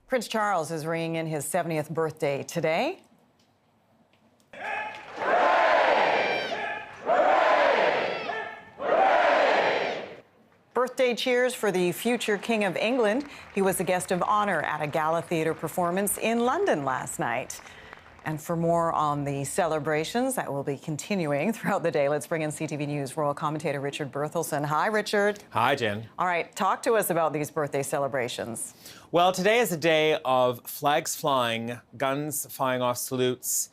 Prince Charles is ringing in his 70th birthday today. Birthday cheers for the future King of England. He was the guest of honor at a gala theatre performance in London last night. And for more on the celebrations that will be continuing throughout the day, let's bring in CTV News royal commentator Richard Berthelsen. Hi, Richard. Hi, Jen. All right, talk to us about these birthday celebrations. Well, today is a day of flags flying, guns firing off salutes,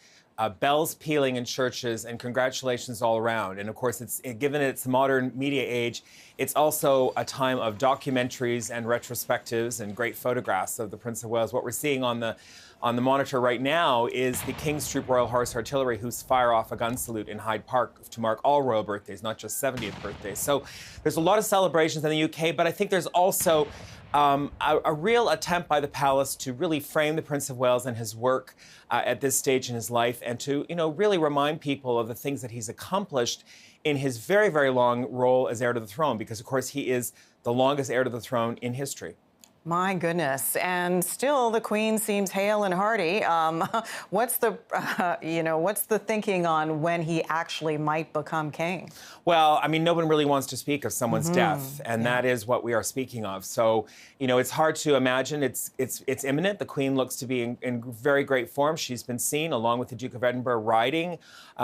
bells pealing in churches, and congratulations all around. And of course, given its modern media age, it's also a time of documentaries and retrospectives and great photographs of the Prince of Wales. What we're seeing on the monitor right now is the King's Troop Royal Horse Artillery, who's fire off a gun salute in Hyde Park to mark all royal birthdays, not just 70th birthdays. So there's a lot of celebrations in the UK, but I think there's also a real attempt by the palace to really frame the Prince of Wales and his work at this stage in his life, and to, really remind people of the things that he's accomplished in his very, very long role as heir to the throne, because, of course, he is the longest heir to the throne in history. My goodness, and still the Queen seems hale and hearty. What's the thinking on when he actually might become king? Well, I mean, no one really wants to speak of someone's death, and that is what we are speaking of. So, it's hard to imagine. It's imminent. The Queen looks to be in very great form. She's been seen, along with the Duke of Edinburgh, riding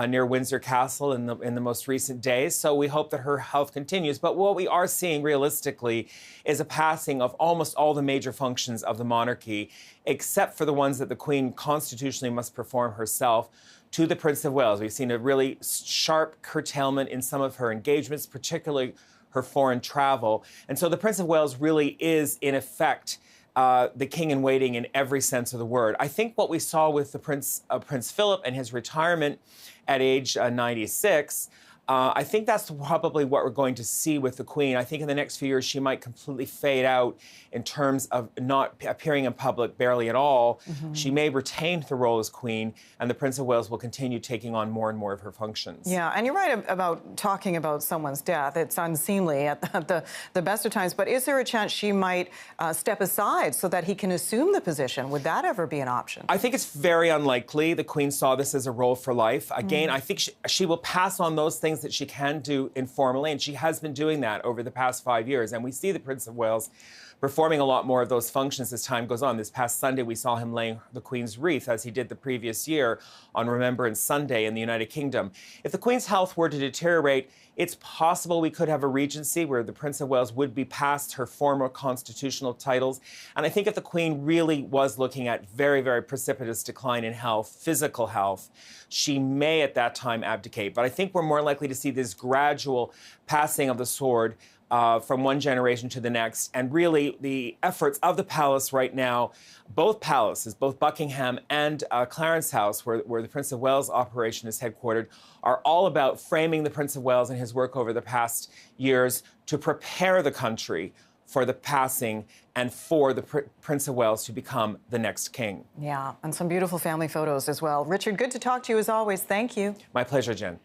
near Windsor Castle in the most recent days. So we hope that her health continues. But what we are seeing realistically is a passing of almost all the major functions of the monarchy, except for the ones that the Queen constitutionally must perform herself, to the Prince of Wales. We've seen a really sharp curtailment in some of her engagements, particularly her foreign travel. And so the Prince of Wales really is, in effect, the king in waiting in every sense of the word. I think what we saw with the Prince Philip and his retirement at age 96, I think that's probably what we're going to see with the Queen. I think in the next few years, she might completely fade out in terms of not appearing in public barely at all. She may retain the role as Queen, and the Prince of Wales will continue taking on more and more of her functions. Yeah, and you're right about talking about someone's death. It's unseemly at the best of times, but is there a chance she might step aside so that he can assume the position? Would that ever be an option? I think it's very unlikely. The Queen saw this as a role for life. Again, I think she will pass on those things that she can do informally, and she has been doing that over the past 5 years. And we see the Prince of Wales performing a lot more of those functions as time goes on. This past Sunday, we saw him laying the Queen's wreath, as he did the previous year on Remembrance Sunday in the United Kingdom. If the Queen's health were to deteriorate, it's possible we could have a regency where the Prince of Wales would be past her former constitutional titles. And I think if the Queen really was looking at very, very precipitous decline in health, physical health, she may at that time abdicate. But I think we're more likely to see this gradual passing of the sword from one generation to the next. And really, the efforts of the palace right now, both palaces, both Buckingham and Clarence House, where the Prince of Wales operation is headquartered, are all about framing the Prince of Wales and his work over the past years to prepare the country for the passing and for the Prince of Wales to become the next king. Yeah, and some beautiful family photos as well. Richard, good to talk to you as always. Thank you. My pleasure, Jen.